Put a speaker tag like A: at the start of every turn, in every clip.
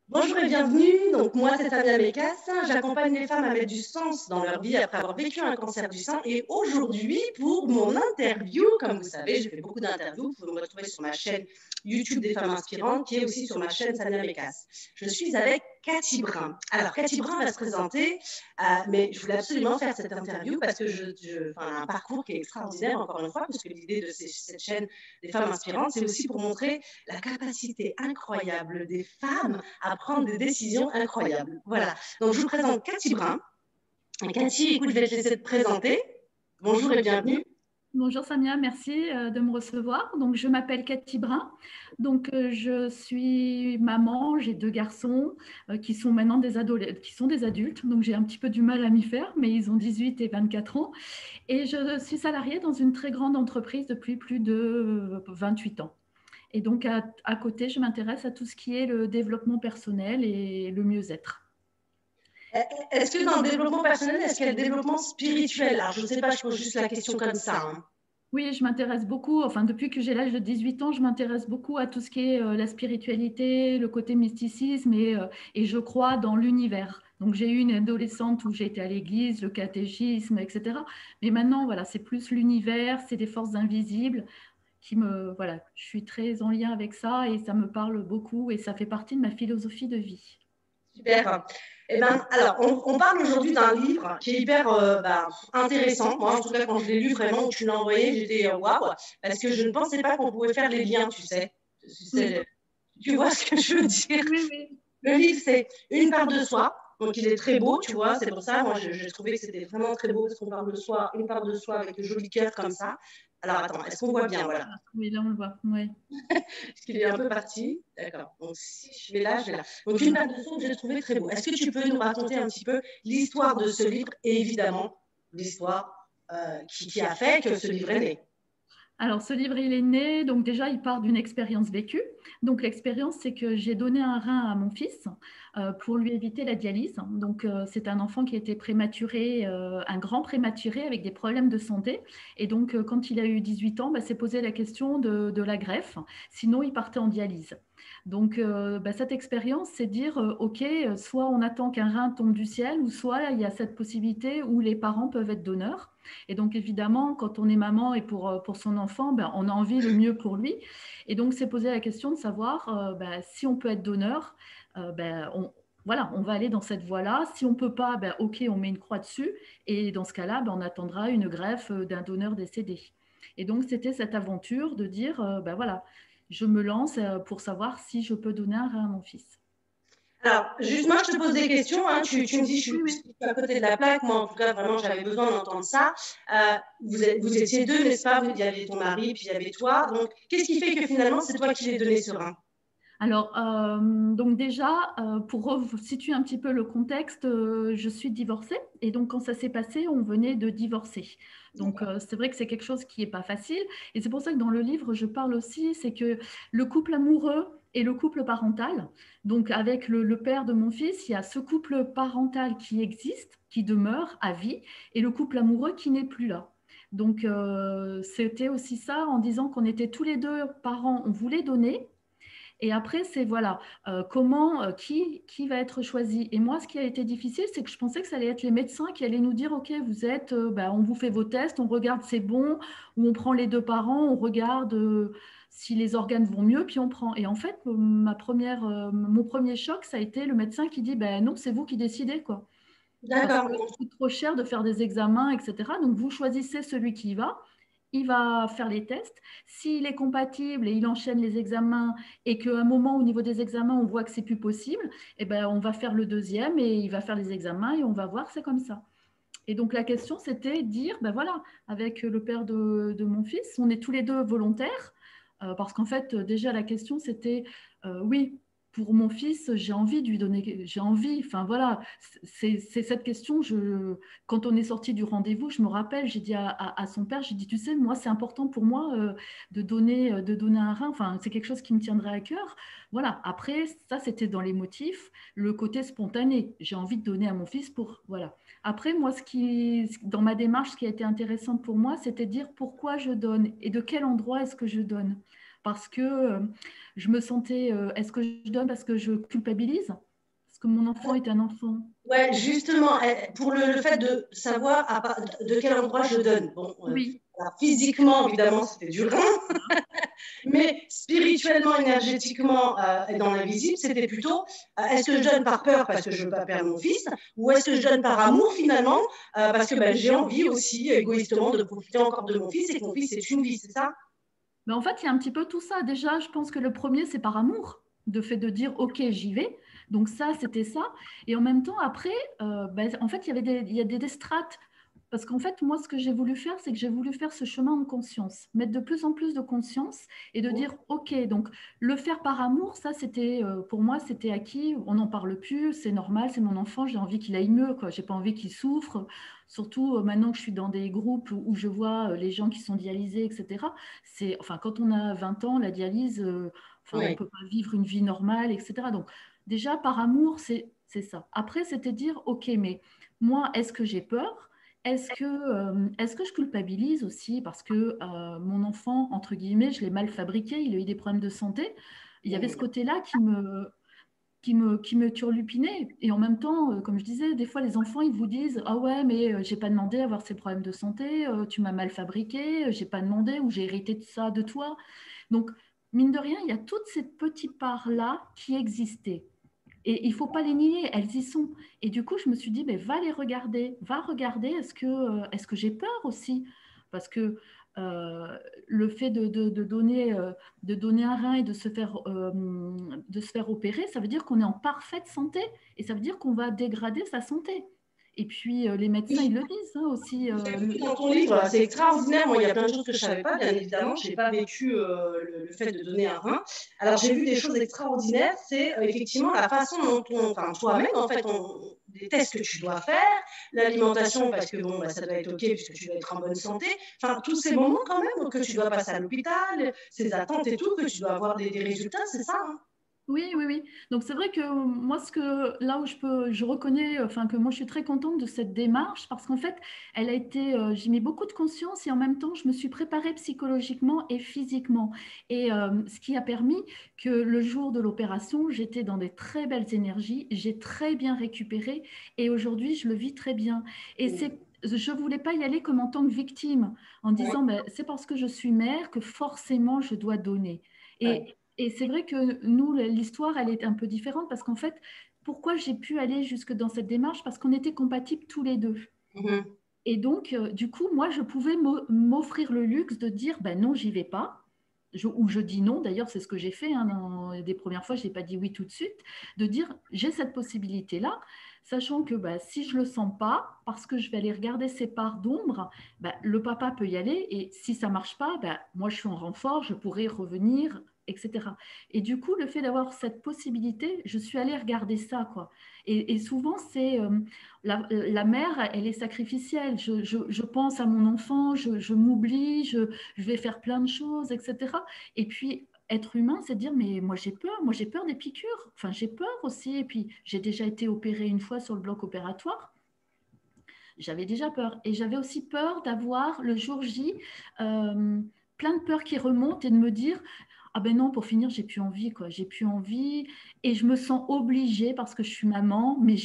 A: Bonjour et bienvenue. Donc moi c'est Samia Mekas. J'accompagne les femmes à mettre du sens dans leur vie après avoir vécu un cancer du sein. Et aujourd'hui pour mon interview, comme vous savez, je fais beaucoup d'interviews. Vous pouvez me retrouver sur ma chaîne YouTube des femmes inspirantes, qui est aussi sur ma chaîne Samia Mekas. Je suis avec Cathy Brun. Alors Cathy Brun va se présenter, mais je voulais absolument faire cette interview parce que un parcours qui est extraordinaire encore une fois, parce que l'idée de cette chaîne des femmes inspirantes, c'est aussi pour montrer la capacité incroyable des femmes à prendre des décisions incroyables. Voilà. Donc, je vous présente Cathy Brun. Cathy, écoute, je vais te laisser te présenter. Bonjour et bienvenue.
B: Bonjour Samia, merci de me recevoir. Donc, je m'appelle Cathy Brun. Donc, je suis maman, j'ai 2 garçons qui sont maintenant des adultes. Donc, j'ai un petit peu du mal à m'y faire, mais ils ont 18 et 24 ans. Et je suis salariée dans une très grande entreprise depuis plus de 28 ans. Et donc, à côté, je m'intéresse à tout ce qui est le développement personnel et le mieux-être.
A: Est-ce que dans le développement personnel, est-ce qu'il y a le développement spirituel? Alors, je ne sais pas, je pose juste la question comme ça. Hein.
B: Oui, je m'intéresse beaucoup, enfin depuis que j'ai l'âge de 18 ans, je m'intéresse beaucoup à tout ce qui est la spiritualité, le côté mysticisme et je crois dans l'univers. Donc j'ai eu une adolescente où j'ai été à l'église, le catéchisme, etc. Mais maintenant, voilà, c'est plus l'univers, c'est des forces invisibles voilà, je suis très en lien avec ça et ça me parle beaucoup et ça fait partie de ma philosophie de vie.
A: Super. Eh ben, alors, on parle aujourd'hui d'un livre qui est hyper intéressant. Moi, en tout cas, quand je l'ai lu, vraiment, tu l'as envoyé, j'étais waouh, parce que je ne pensais pas qu'on pouvait faire les liens, tu sais.
B: Oui,
A: Tu vois ce que je veux dire?
B: oui, oui.
A: Le livre, c'est une part de soi. Donc, il est très beau, tu vois. C'est pour ça, moi, je trouvais que c'était vraiment très beau parce qu'on parle de soi, une part de soi avec le joli cœur comme ça. Alors, attends, est-ce qu'on voit bien? Voilà.
B: Oui, là on le voit. Oui.
A: Parce qu'il est un peu parti. D'accord. Donc, si je vais là, je vais là. Donc, une part de soi que j'ai trouvé très beau. Est-ce que tu peux nous raconter un petit peu l'histoire de ce livre et évidemment l'histoire qui a fait que ce livre est né?
B: Alors, ce livre, il est né, donc déjà, il part d'une expérience vécue. Donc, l'expérience, c'est que j'ai donné un rein à mon fils pour lui éviter la dialyse. Donc, c'est un enfant qui était prématuré, un grand prématuré avec des problèmes de santé. Et donc, quand il a eu 18 ans, s'est posé la question de la greffe. Sinon, il partait en dialyse. Donc, cette expérience, c'est dire, OK, soit on attend qu'un rein tombe du ciel, ou soit il y a cette possibilité où les parents peuvent être donneurs. Et donc, évidemment, quand on est maman et pour son enfant, on a envie le mieux pour lui. Et donc, c'est poser la question de savoir si on peut être donneur, voilà, on va aller dans cette voie-là. Si on ne peut pas, OK, on met une croix dessus. Et dans ce cas-là, on attendra une greffe d'un donneur décédé. Et donc, c'était cette aventure de dire, voilà, je me lance pour savoir si je peux donner un rein à mon fils.
A: Alors, juste moi, je te pose des questions. Hein. Tu me dis,
B: Oui,
A: je
B: oui.
A: suis à côté de la plaque. Moi, en tout cas, vraiment, j'avais besoin d'entendre ça. Vous étiez deux, n'est-ce pas? Il y avait ton mari, puis il y avait toi. Donc, qu'est-ce qui fait que finalement, c'est toi qui l'ai donné ce rein?
B: Alors, donc déjà, pour situer un petit peu le contexte, je suis divorcée et donc quand ça s'est passé, on venait de divorcer. Donc, c'est vrai que c'est quelque chose qui n'est pas facile et c'est pour ça que dans le livre, je parle aussi, c'est que le couple amoureux et le couple parental, donc avec le père de mon fils, il y a ce couple parental qui existe, qui demeure à vie, et le couple amoureux qui n'est plus là. Donc, c'était aussi ça en disant qu'on était tous les deux parents, on voulait donner. Et après, c'est voilà, qui va être choisi. Et moi, ce qui a été difficile, c'est que je pensais que ça allait être les médecins qui allaient nous dire, OK, vous êtes, on vous fait vos tests, on regarde c'est bon, ou on prend les 2 parents, on regarde si les organes vont mieux, puis on prend. Et en fait, mon premier choc, ça a été le médecin qui dit, ben non, c'est vous qui décidez, quoi. Parce que
A: D'accord.
B: ça coûte trop cher de faire des examens, etc. Donc, vous choisissez celui qui y va. Il va faire les tests. S'il est compatible et il enchaîne les examens et qu'à un moment, au niveau des examens, on voit que c'est plus possible, eh ben, on va faire le deuxième et il va faire les examens et on va voir, c'est comme ça. Et donc, la question, c'était dire, ben voilà, avec le père de mon fils, on est tous les deux volontaires, parce qu'en fait, déjà, la question, c'était, oui, pour mon fils, j'ai envie de lui donner, j'ai envie, enfin voilà, c'est cette question, quand on est sorti du rendez-vous, je me rappelle, j'ai dit à son père, j'ai dit, tu sais, moi, c'est important pour moi de donner un rein, enfin, c'est quelque chose qui me tiendrait à cœur. Voilà, après, ça, c'était dans les motifs, le côté spontané, j'ai envie de donner à mon fils pour, voilà. Après, moi, dans ma démarche, ce qui a été intéressant pour moi, c'était de dire pourquoi je donne et de quel endroit est-ce que je donne. parce que je me sentais, est-ce que je donne parce que je culpabilise? Parce que mon enfant est un enfant.
A: Ouais, justement, pour le fait de savoir de quel endroit je donne. Bon,
B: Oui,
A: alors, physiquement, évidemment, c'était du rein, mais spirituellement, énergétiquement et dans l'invisible, c'était plutôt est-ce que je donne par peur parce que je ne veux pas perdre mon fils, ou est-ce que je donne par amour finalement parce que ben, j'ai envie aussi égoïstement de profiter encore de mon fils et que mon fils est une vie, c'est ça?
B: mais en fait, il y a un petit peu tout ça. Déjà, je pense que le premier, c'est par amour, de fait de dire, OK, j'y vais. Donc ça, c'était ça. Et en même temps, après, ben, en fait, il y a des strates. Parce qu'en fait, moi, ce que j'ai voulu faire, c'est que j'ai voulu faire ce chemin en conscience, mettre de plus en plus de conscience et de dire, OK, donc le faire par amour, ça, c'était, pour moi, c'était acquis, on n'en parle plus, c'est normal, c'est mon enfant, j'ai envie qu'il aille mieux, quoi. J'ai pas envie qu'il souffre. Surtout maintenant que je suis dans des groupes où je vois les gens qui sont dialysés, etc. C'est, enfin, quand on a 20 ans, la dialyse, enfin, on
A: Oui.
B: peut pas vivre une vie normale, etc. Donc, déjà, par amour, c'est ça. Après, c'était dire, OK, mais moi, est-ce que j'ai peur? Est-ce que je culpabilise aussi parce que mon enfant, entre guillemets, je l'ai mal fabriqué, il a eu des problèmes de santé. Il y avait ce côté-là qui me turlupinait. Et en même temps, comme je disais, des fois, les enfants, ils vous disent, ah ouais, mais j'ai pas demandé à avoir ces problèmes de santé, tu m'as mal fabriqué, j'ai pas demandé ou j'ai hérité de ça de toi. Donc, mine de rien, il y a toutes ces petites parts-là qui existaient. Et il ne faut pas les nier, elles y sont. Et du coup, je me suis dit, mais va les regarder, va regarder, est-ce que j'ai peur aussi? Parce que le fait de donner un rein et de se faire opérer, ça veut dire qu'on est en parfaite santé et ça veut dire qu'on va dégrader sa santé. Et puis, les médecins, ils le disent hein, aussi.
A: J'ai vu dans ton livre, c'est extraordinaire. Moi, il y a plein de choses que je ne savais pas, bien évidemment. Je n'ai pas vécu le fait de donner un rein. Alors, j'ai vu des choses extraordinaires. C'est effectivement la façon dont enfin, toi-même, en fait, les tests que tu dois faire, l'alimentation, parce que bon, bah, ça doit être OK, puisque tu dois être en bonne santé. Enfin, tous ces moments, quand même, que tu dois passer à l'hôpital, ces attentes et tout, que tu dois avoir des résultats, c'est ça, hein?
B: Oui, oui, oui. Donc c'est vrai que moi, là où je reconnais, enfin que moi je suis très contente de cette démarche parce qu'en fait, elle a été, j'ai mis beaucoup de conscience et en même temps, je me suis préparée psychologiquement et physiquement. Et ce qui a permis que le jour de l'opération, j'étais dans des très belles énergies, j'ai très bien récupéré et aujourd'hui, je le vis très bien. Et je ne voulais pas y aller comme en tant que victime en
A: Ouais,
B: disant, ben, c'est parce que je suis mère que forcément je dois donner.
A: ouais.
B: Et c'est vrai que nous, l'histoire, elle est un peu différente parce qu'en fait, pourquoi j'ai pu aller jusque dans cette démarche? Parce qu'on était compatibles tous les deux.
A: Mhm.
B: Et donc, du coup, moi, je pouvais m'offrir le luxe de dire, ben non, j'y vais pas. Ou je dis non, d'ailleurs, c'est ce que j'ai fait hein, dans des premières fois, je n'ai pas dit oui tout de suite, de dire, j'ai cette possibilité-là, sachant que bah, si je ne le sens pas, parce que je vais aller regarder ces parts d'ombre, bah, le papa peut y aller, et si ça ne marche pas, bah, moi, je suis en renfort, je pourrai revenir, etc. Et du coup, le fait d'avoir cette possibilité, je suis allée regarder ça, quoi. Et souvent, c'est la mère, elle est sacrificielle. Je pense à mon enfant, je m'oublie, je vais faire plein de choses, etc. Et puis, être humain, c'est dire, mais moi j'ai peur des piqûres. Enfin, j'ai peur aussi. Et puis, j'ai déjà été opérée une fois sur le bloc opératoire. J'avais déjà peur. Et j'avais aussi peur d'avoir le jour J euh, plein de peurs qui remontent et de me dire, ah ben non, pour finir, j'ai plus envie, quoi. J'ai plus envie. Et je me sens obligée parce que je suis maman, mais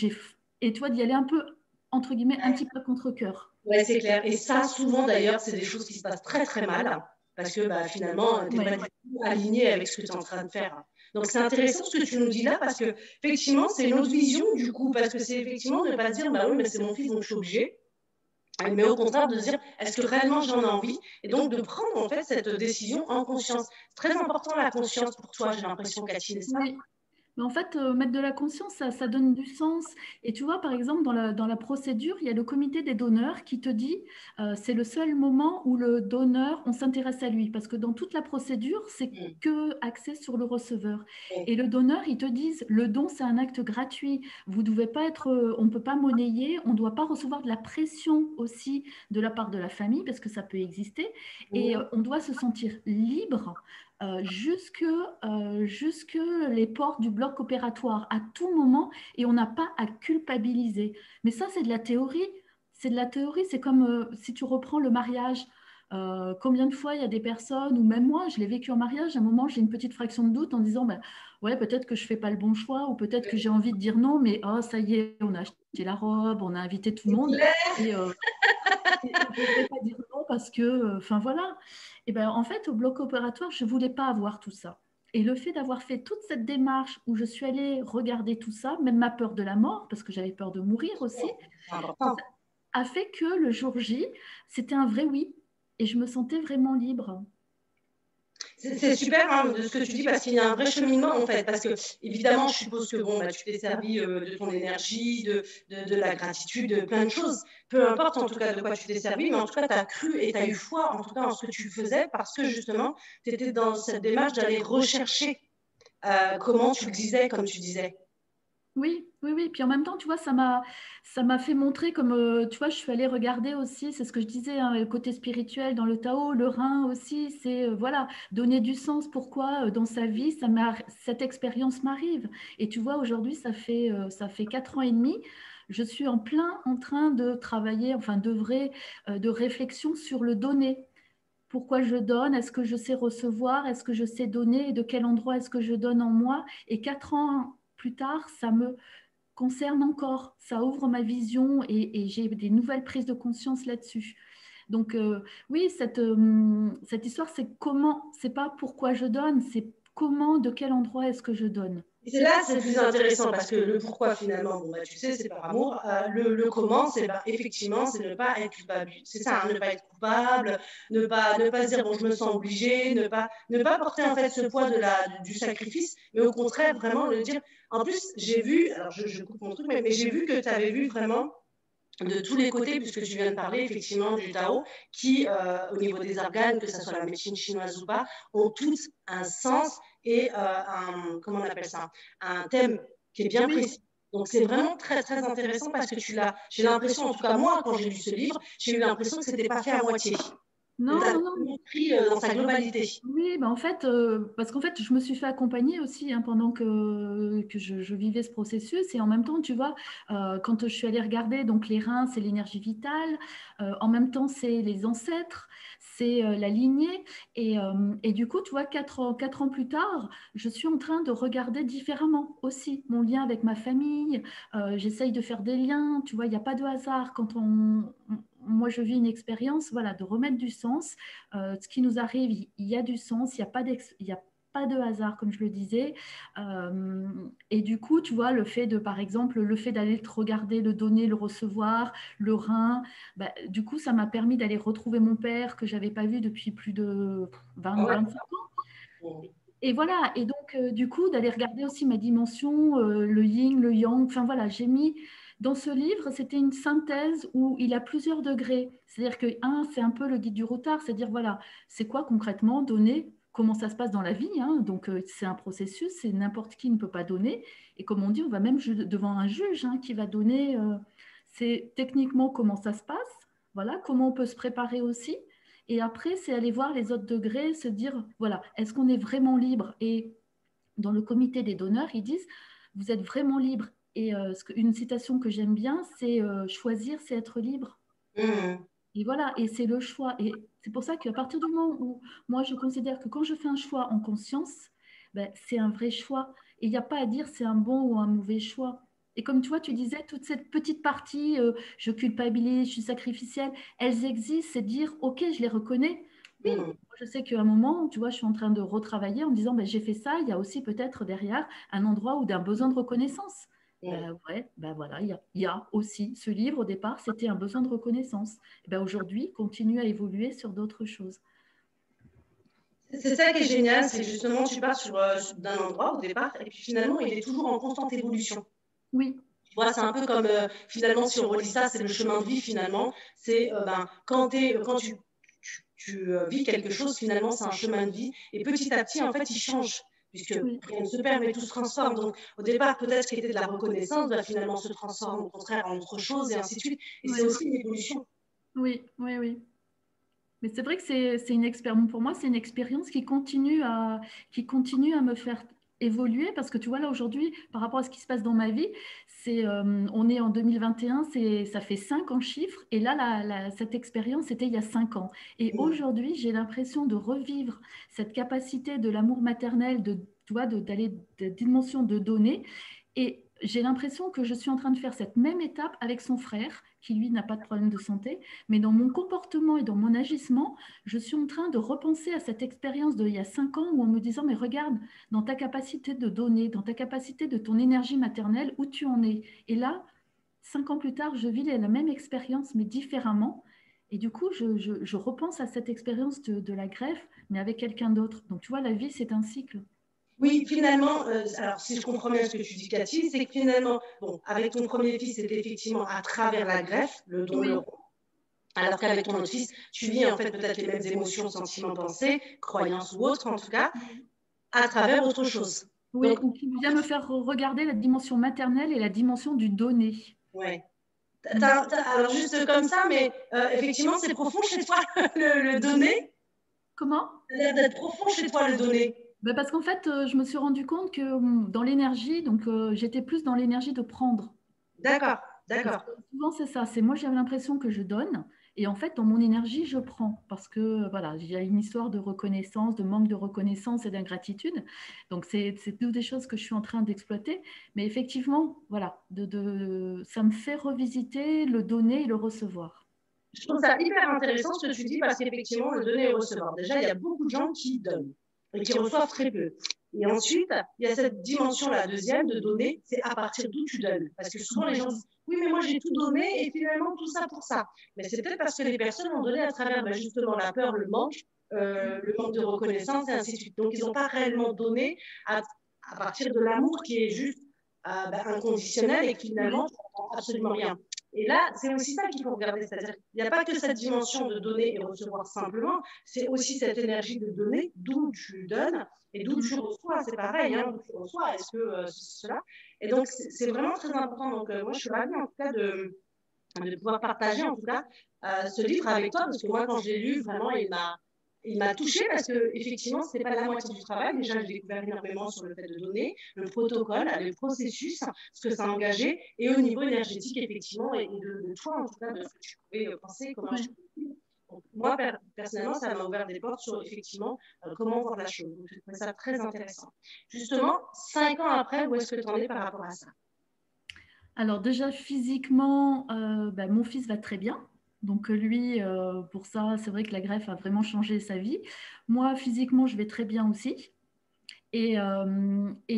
B: et toi, d'y aller un peu, entre guillemets, un petit peu contre cœur.
A: Ouais, c'est clair. Et ça, souvent d'ailleurs, c'est des choses qui se passent très très mal parce que bah, finalement, tu n'es pas
B: Ouais.
A: du tout aligné avec ce que tu es en train de faire. Donc c'est intéressant ce que tu nous dis là parce que effectivement, c'est une autre vision du coup, parce que c'est effectivement de ne pas se dire, bah oui, mais c'est mon fils, donc je suis obligée. Mais au contraire, de se dire, est-ce que réellement j'en ai envie? Et donc de prendre en fait cette décision en conscience. C'est très important la conscience pour toi, j'ai l'impression, Cathy, n'est-ce pas?
B: Oui. Mais en fait, mettre de la conscience, ça donne du sens. Et tu vois, par exemple, dans la procédure, il y a le comité des donneurs qui te dit, c'est le seul moment où le donneur, on s'intéresse à lui. Parce que dans toute la procédure, c'est
A: Mm.
B: que axé sur le receveur.
A: Oui.
B: Et le donneur, ils te disent, le don, c'est un acte gratuit. Vous devez pas être, on ne peut pas monnayer, on ne doit pas recevoir de la pression aussi de la part de la famille, parce que ça peut exister. Et
A: Mhm.
B: on doit se sentir libre jusque les portes du bloc opératoire à tout moment et on n'a pas à culpabiliser. Mais ça, c'est de la théorie. C'est de la théorie. C'est comme si tu reprends le mariage. Combien de fois il y a des personnes, ou même moi, je l'ai vécu en mariage, à un moment, j'ai une petite fraction de doute en disant, ben, ouais, peut-être que je ne fais pas le bon choix, ou peut-être que j'ai envie de dire non, mais oh, ça y est, on a acheté la robe, on a invité tout le monde, et je ne devrais pas dire non parce que, enfin voilà. Et ben, en fait, au bloc opératoire, je ne voulais pas avoir tout ça. Et le fait d'avoir fait toute cette démarche où je suis allée regarder tout ça, même ma peur de la mort, parce que j'avais peur de mourir aussi,
A: C'est important.
B: a fait que le jour J, c'était un vrai oui. Et je me sentais vraiment libre.
A: C'est super hein, de ce que tu dis parce qu'il y a un vrai cheminement en fait. Parce que évidemment, je suppose que bon, bah, tu t'es servi de ton énergie, de la gratitude, de plein de choses. Peu importe en tout cas de quoi tu t'es servi, mais en tout cas, tu as cru et tu as eu foi en tout cas en ce que tu faisais parce que justement, tu étais dans cette démarche d'aller rechercher comment tu le disais, comme tu disais.
B: Oui, oui, oui. Puis en même temps, tu vois, ça m'a fait montrer comme, tu vois, je suis allée regarder aussi, c'est ce que je disais, hein, le côté spirituel dans le Tao, le rein aussi, c'est, voilà, donner du sens. Pourquoi dans sa vie, cette expérience m'arrive. Et tu vois, aujourd'hui, ça fait 4 ans et demi. Je suis en plein en train de travailler, enfin, d'œuvrer, de réflexion sur le donner. Pourquoi je donne? Est-ce que je sais recevoir? Est-ce que je sais donner? Et de quel endroit est-ce que je donne en moi? Et 4 ans plus tard, ça me concerne encore. Ça ouvre ma vision et j'ai des nouvelles prises de conscience là-dessus. Donc oui, cette histoire, c'est comment, c'est pas pourquoi je donne, c'est comment, de quel endroit est-ce que je donne.
A: Et c'est là, c'est le plus intéressant parce que le pourquoi finalement, bon, bah, tu sais, c'est par amour. Le comment, c'est bah, effectivement, c'est ne pas être coupable. C'est ça, hein, ne pas être coupable, ne pas se dire bon, je me sens obligée, ne pas porter en fait ce poids du sacrifice, mais au contraire, vraiment le dire. En plus, j'ai vu, alors je coupe mon truc, mais j'ai vu que tu avais vu vraiment de tous les côtés, puisque tu viens de parler effectivement du Tao, qui, au niveau des organes, que ce soit la médecine chinoise ou pas, ont tous un sens et comment on appelle ça, un thème qui est bien
B: Oui,
A: précis. Donc c'est vraiment très très intéressant parce que j'ai l'impression, en tout cas moi, quand j'ai lu ce livre, j'ai eu l'impression que c'était pas fait à moitié, que tu
B: non,
A: as
B: non, non.
A: vraiment pris dans sa globalité.
B: Oui, bah en fait, parce qu'en fait, je me suis fait accompagner aussi hein, pendant que je vivais ce processus. Et en même temps, tu vois, quand je suis allée regarder, donc les reins, c'est l'énergie vitale. En même temps, c'est les ancêtres, c'est la lignée. Et du coup, tu vois, 4 ans plus tard, je suis en train de regarder différemment aussi mon lien avec ma famille. J'essaye de faire des liens. Tu vois, il n'y a pas de hasard. Moi, je vis une expérience, voilà, de remettre du sens. Ce qui nous arrive, il y a du sens, il y a pas de hasard, comme je le disais. Et du coup, tu vois, par exemple, le fait d'aller te regarder, le donner, le recevoir, le rein, bah, du coup, ça m'a permis d'aller retrouver mon père que j'avais pas vu depuis plus de
A: Ah ouais.
B: 25 ans. Et voilà, et donc, du coup, d'aller regarder aussi ma dimension, le yin, le yang, enfin voilà, j'ai mis dans ce livre, c'était une synthèse où il a plusieurs degrés. C'est-à-dire que, c'est un peu le guide du routard, c'est-à-dire, voilà, c'est quoi concrètement donner, comment ça se passe dans la vie, hein, donc c'est un processus, c'est n'importe qui ne peut pas donner. Et comme on dit, on va même devant un juge hein, qui va donner, c'est techniquement comment ça se passe, voilà, comment on peut se préparer aussi. Et après, c'est aller voir les autres degrés, se dire, voilà, est-ce qu'on est vraiment libre? Et dans le comité des donneurs, ils disent, vous êtes vraiment libre. Et une citation que j'aime bien, c'est choisir, c'est être libre.
A: Mmh.
B: Et voilà, et c'est le choix. Et c'est pour ça qu'à partir du moment où moi, je considère que quand je fais un choix en conscience, ben, c'est un vrai choix. Et il n'y a pas à dire c'est un bon ou un mauvais choix. Et comme tu vois, tu disais, toute cette petite partie, je culpabilise, je suis sacrificielle, elles existent, c'est dire, OK, je les reconnais. Oui,
A: Mmh.
B: je sais qu'à un moment, tu vois, je suis en train de retravailler en me disant, ben, j'ai fait ça, il y a aussi peut-être derrière un endroit où d'un besoin de reconnaissance.
A: Mmh.
B: Ben ouais, ben voilà, il y a aussi ce livre, au départ, c'était un besoin de reconnaissance. Et ben aujourd'hui, continue à évoluer sur d'autres choses.
A: C'est ça qui est génial, c'est justement tu pars d'un endroit au départ et puis finalement il est toujours en constante évolution.
B: Oui,
A: Tu vois, c'est un peu comme finalement si on relie ça, c'est le chemin de vie finalement. C'est ben, quand tu vis quelque chose, finalement c'est un chemin de vie et petit à petit en fait il change puisque
B: oui,
A: rien ne se perd mais tout se transforme. Donc au départ peut-être ce qui était de la reconnaissance va finalement se transformer au contraire en autre chose et ainsi de suite. Et c'est
B: oui,
A: aussi une évolution.
B: oui, oui, oui. Mais c'est vrai que c'est une expérience, pour moi, c'est une expérience qui continue à me faire évolué parce que tu vois là aujourd'hui, par rapport à ce qui se passe dans ma vie, on est en 2021, ça fait 5 en chiffres et là, cette expérience, c'était il y a 5 ans. Et aujourd'hui, j'ai l'impression de revivre cette capacité de l'amour maternel, tu vois, d'aller de dimension de donner. Et j'ai l'impression que je suis en train de faire cette même étape avec son frère, qui lui n'a pas de problème de santé, mais dans mon comportement et dans mon agissement, je suis en train de repenser à cette expérience d'il y a 5 ans où en me disant, mais regarde, dans ta capacité de donner, dans ta capacité de ton énergie maternelle, où tu en es. Et là, 5 ans plus tard, je vis la même expérience, mais différemment. Et du coup, je repense à cette expérience de la greffe, mais avec quelqu'un d'autre. Donc, tu vois, la vie, c'est un cycle.
A: Oui, finalement, alors si je comprends bien ce que tu dis, Cathy, c'est que finalement, bon, avec ton premier fils, c'était effectivement à travers la greffe, le don, le rond, alors qu'avec ton autre fils, tu vis en fait peut-être les mêmes émotions, sentiments, pensées, croyances ou autres en tout cas, à travers autre chose.
B: Oui, ou qui vient me faire regarder la dimension maternelle et la dimension du donner.
A: Ouais. Alors juste comme ça, mais effectivement, c'est profond chez toi, le donner.
B: Comment?
A: Ça a l'air d'être profond chez toi, le donner.
B: Ben parce qu'en fait, je me suis rendu compte que dans l'énergie, donc j'étais plus dans l'énergie de prendre.
A: D'accord, d'accord.
B: Souvent, c'est ça. C'est moi, j'ai l'impression que je donne. Et en fait, dans mon énergie, je prends. Parce que voilà, il y a une histoire de reconnaissance, de manque de reconnaissance et d'ingratitude. Donc, c'est toutes des choses que je suis en train d'exploiter. Mais effectivement, voilà, ça me fait revisiter le donner et le recevoir.
A: Je trouve ça hyper intéressant ce que tu dis parce qu'effectivement, le donner et recevoir. Déjà, il y a beaucoup de gens qui donnent et qui reçoivent très peu. Et ensuite, il y a cette dimension, la deuxième, de donner, c'est à partir d'où tu donnes. Parce que souvent, les gens disent, oui, mais moi, j'ai tout donné et finalement, tout ça pour ça. Mais c'est peut-être parce que les personnes ont donné à travers justement la peur, le manque de reconnaissance et ainsi de suite. Donc, ils n'ont pas réellement donné à partir de l'amour qui est juste inconditionnel et qui finalement, ne comprend absolument rien. Et là, c'est aussi ça qu'il faut regarder, c'est-à-dire qu'il n'y a pas que cette dimension de donner et recevoir simplement, c'est aussi cette énergie de donner, d'où tu donnes et d'où tu reçois, c'est pareil, hein, d'où tu reçois, est-ce que c'est cela? Et donc, c'est vraiment très important. Donc, moi, je suis ravie en tout cas de pouvoir partager en tout cas ce livre avec toi, parce que moi, quand je l'ai lu, vraiment, il m'a touchée parce que effectivement, c'était pas la moitié du travail. Déjà, j'ai découvert énormément sur le fait de donner, le protocole, le processus, ce que ça engageait, et au niveau énergétique, effectivement, et de toi, en tout cas, de ce que tu pouvais penser, comment je pouvais. Donc, moi, personnellement, ça m'a ouvert des portes sur effectivement comment voir la chose. Donc, je trouvais ça très intéressant. Justement, 5 ans après, où est-ce que tu en es par rapport à ça?
B: Alors déjà, physiquement, mon fils va très bien. Donc lui, pour ça, c'est vrai que la greffe a vraiment changé sa vie. Moi, physiquement, je vais très bien aussi. Et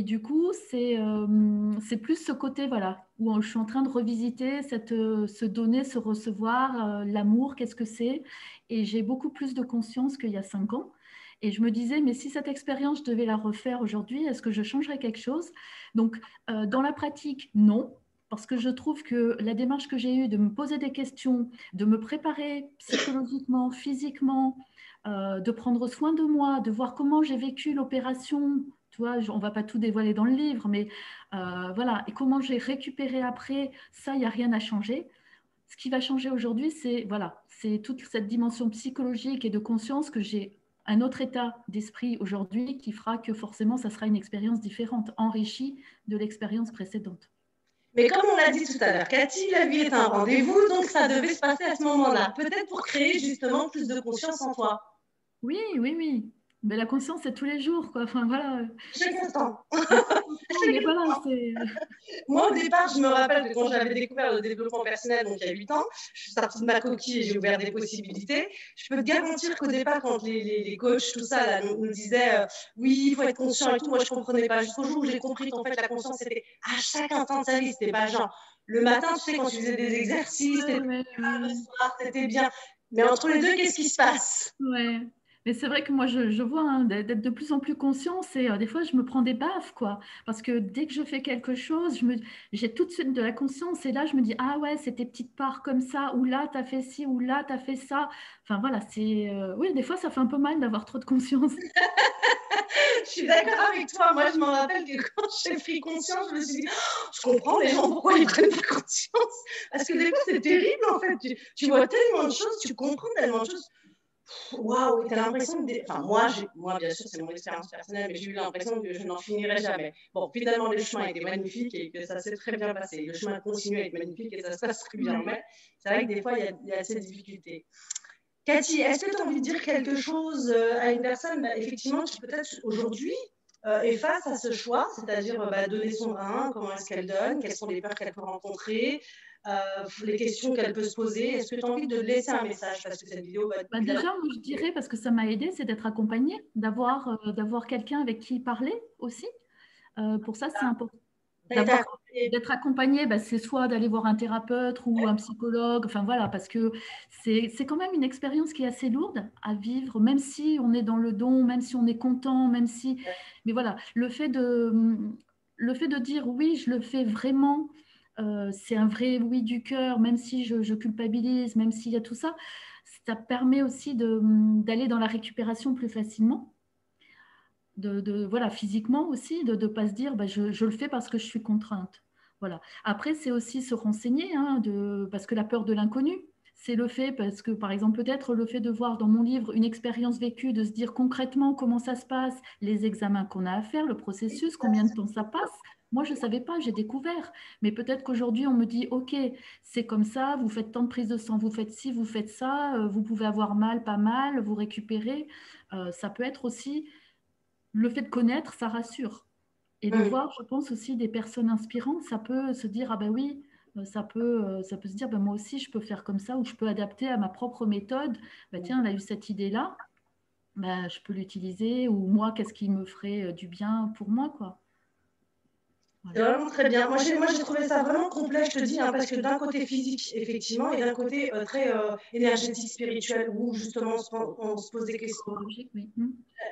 B: du coup, c'est plus ce côté, voilà, où je suis en train de revisiter se donner, se recevoir, l'amour, qu'est-ce que c'est? Et j'ai beaucoup plus de conscience qu'il y a 5 ans. Et je me disais, mais si cette expérience, je devais la refaire aujourd'hui, est-ce que je changerais quelque chose? Donc, dans la pratique, non. Parce que je trouve que la démarche que j'ai eue de me poser des questions, de me préparer psychologiquement, physiquement, de prendre soin de moi, de voir comment j'ai vécu l'opération. Tu vois, on ne va pas tout dévoiler dans le livre, mais voilà. Et comment j'ai récupéré après, ça, il n'y a rien à changer. Ce qui va changer aujourd'hui, c'est voilà, c'est toute cette dimension psychologique et de conscience que j'ai un autre état d'esprit aujourd'hui qui fera que forcément, ça sera une expérience différente, enrichie de l'expérience précédente.
A: Mais comme on l'a dit tout à l'heure, Cathy, la vie est un rendez-vous, donc ça devait se passer à ce moment-là. Peut-être pour créer justement plus de conscience en toi.
B: Oui, oui, oui. Mais la conscience, c'est tous les jours, quoi. Enfin, voilà.
A: Chaque instant.
B: Mais voilà,
A: Moi, au départ, je me rappelle que quand j'avais découvert le développement personnel, donc il y a 8 ans, je suis sortie de ma coquille et j'ai ouvert des possibilités. Je peux te garantir qu'au départ, quand les coachs, tout ça, là, nous disaient oui, il faut être conscient et tout, moi, je ne comprenais pas. Jusqu'au jour où j'ai compris qu'en fait, la conscience, c'était à chaque instant de sa vie. C'était pas genre le matin, tu sais, quand tu faisais des exercices, le soir, c'était bien. Mais entre les deux, qu'est-ce qui se passe?
B: Ouais. Mais c'est vrai que moi, je vois hein, d'être de plus en plus conscient, c'est des fois, je me prends des baffes, quoi. Parce que dès que je fais quelque chose, j'ai tout de suite de la conscience. Et là, je me dis, ah ouais, c'est tes petites parts comme ça, ou là, tu as fait ci, ou là, tu as fait ça. Enfin, voilà, oui, des fois, ça fait un peu mal d'avoir trop de conscience.
A: Je suis d'accord avec toi. Moi, je me rappelle que quand j'ai pris conscience, je me suis dit, oh, je comprends les gens pourquoi ils prennent pas conscience. Parce que des fois, c'est terrible, en fait. Tu vois tellement de choses, tu comprends tellement de choses. Waouh, tu as l'impression que enfin, moi, bien sûr, c'est mon expérience personnelle, mais j'ai eu l'impression que je n'en finirais jamais. Bon, finalement, le chemin était magnifique et que ça s'est très bien passé. Le chemin continue à être magnifique et ça se passe très bien. Mais c'est vrai que des fois, il y a ces difficultés. Cathy, est-ce que tu as envie de dire quelque chose à une personne effectivement, qui peut-être aujourd'hui est face à ce choix, c'est-à-dire donner son rein, comment est-ce qu'elle donne, quelles sont les peurs qu'elle peut rencontrer, les questions qu'elle peut se poser. Est-ce que tu as envie de laisser un message? Parce que cette vidéo va être
B: Déjà, moi, je dirais, parce que ça m'a aidé, c'est d'être accompagnée, d'avoir quelqu'un avec qui parler aussi. Pour ça, c'est important. D'être accompagné, c'est soit d'aller voir un thérapeute ou un psychologue, enfin voilà, parce que c'est quand même une expérience qui est assez lourde à vivre, même si on est dans le don, même si on est content, même si... Mais voilà, le fait de dire oui, je le fais vraiment, c'est un vrai oui du cœur, même si je culpabilise, même s'il y a tout ça, ça permet aussi d'aller dans la récupération plus facilement. Voilà, physiquement aussi, de ne pas se dire je le fais parce que je suis contrainte. Voilà. Après, c'est aussi se renseigner, hein, parce que la peur de l'inconnu, c'est le fait, parce que par exemple, peut-être le fait de voir dans mon livre une expérience vécue, de se dire concrètement comment ça se passe, les examens qu'on a à faire, le processus, combien de temps ça passe. Moi, je ne savais pas, j'ai découvert. Mais peut-être qu'aujourd'hui, on me dit, OK, c'est comme ça, vous faites tant de prises de sang, vous faites ci, vous faites ça, vous pouvez avoir mal, pas mal, vous récupérez. Ça peut être aussi le fait de connaître, ça rassure. Et de voir, je pense aussi, des personnes inspirantes, ça peut se dire, ah ben oui, ça peut se dire, ben moi aussi, je peux faire comme ça, ou je peux adapter à ma propre méthode. Ben tiens, on a eu cette idée-là, ben, je peux l'utiliser, ou moi, qu'est-ce qui me ferait du bien pour moi, quoi.
A: Voilà. C'est vraiment très bien. Moi, j'ai trouvé ça vraiment complet, je te dis, hein, parce que d'un côté physique, effectivement, et d'un côté très énergétique, spirituel, où justement on se pose des questions.
B: Oui.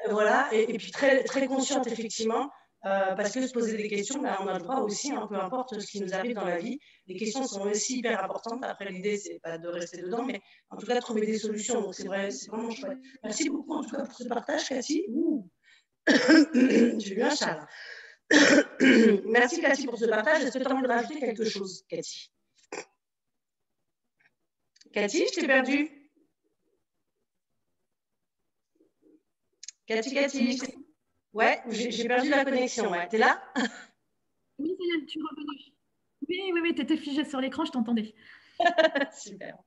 A: Voilà, et puis très, très consciente, effectivement, parce que se poser des questions, on a le droit aussi, hein, peu importe ce qui nous arrive dans la vie. Les questions sont aussi hyper importantes. Après, l'idée, c'est pas de rester dedans, mais en tout cas, de trouver des solutions. Donc, c'est vrai, c'est vraiment chouette. Merci beaucoup, en tout cas, pour ce partage, Cathy. J'ai eu un chat, là. Merci, Cathy, pour ce partage. Est-ce que tu as envie de rajouter quelque chose, Cathy? Cathy, je t'ai perdue. Cathy. Ouais, j'ai perdu la connexion. Ouais. T'es là?
B: Oui, ça y est, tu es revenue. Oui, tu étais figée sur l'écran, je t'entendais.
A: Super.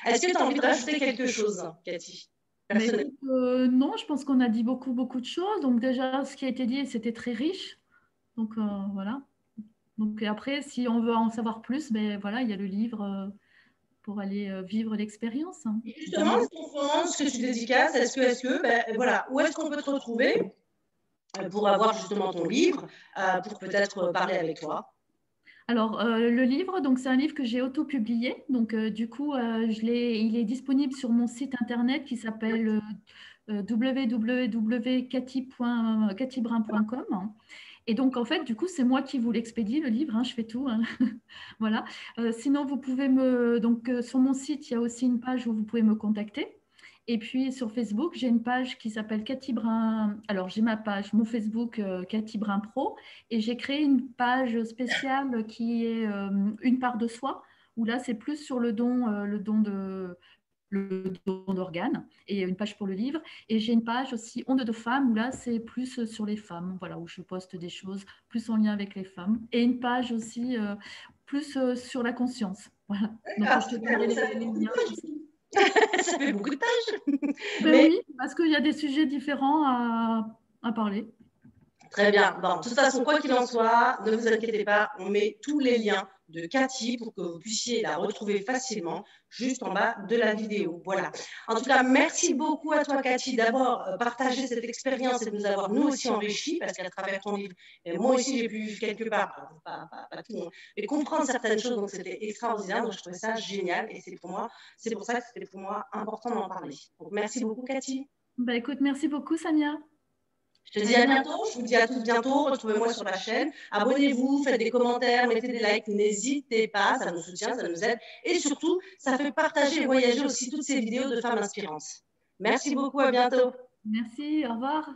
A: Est-ce que tu as envie de rajouter quelque chose, Cathy?
B: Non, je pense qu'on a dit beaucoup de choses. Donc déjà, ce qui a été dit, c'était très riche. Donc voilà. Donc après, si on veut en savoir plus, ben voilà, il y a le livre pour aller vivre l'expérience.
A: Justement, ce que tu dédicaces, voilà, où est-ce qu'on peut te retrouver pour avoir justement ton livre, pour peut-être parler avec toi?
B: Alors, le livre, donc c'est un livre que j'ai auto-publié. Donc, du coup, il est disponible sur mon site internet qui s'appelle www.cathybrun.com. Et donc, en fait, du coup, c'est moi qui vous l'expédie, le livre, hein, je fais tout. Hein. Voilà. Sinon, vous pouvez Donc, sur mon site, il y a aussi une page où vous pouvez me contacter. Et puis, sur Facebook, j'ai une page qui s'appelle Cathy Brun. Alors, j'ai ma page, mon Facebook, Cathy Brun Pro. Et j'ai créé une page spéciale qui est une part de soi, où là, c'est plus sur le don d'organes, et une page pour le livre. Et j'ai une page aussi Onde de femmes, où là, c'est plus sur les femmes, voilà, où je poste des choses plus en lien avec les femmes. Et une page aussi plus sur la conscience. Voilà. Donc, je te donnerai les liens aussi.
A: Ça fait beaucoup de pages.
B: Oui, parce qu'il y a des sujets différents à parler.
A: Très bien. Bon, de toute façon, quoi qu'il en soit, ne vous inquiétez pas, on met tous les liens de Cathy pour que vous puissiez la retrouver facilement juste en bas de la vidéo. Voilà. En tout cas, merci beaucoup à toi, Cathy, d'avoir partagé cette expérience et de nous avoir nous aussi enrichis, parce qu'à travers ton livre, et moi aussi, j'ai pu quelque part, pas tout, mais comprendre certaines choses, donc c'était extraordinaire. Donc, je trouvais ça génial et c'est pour ça que c'était pour moi important d'en parler. Donc, merci beaucoup, Cathy.
B: Écoute, merci beaucoup, Samia.
A: Je te dis à bientôt, je vous dis à tous bientôt, retrouvez-moi sur la chaîne, abonnez-vous, faites des commentaires, mettez des likes, n'hésitez pas, ça nous soutient, ça nous aide, et surtout, ça fait partager et voyager aussi toutes ces vidéos de femmes inspirantes. Merci beaucoup, à bientôt.
B: Merci, au revoir.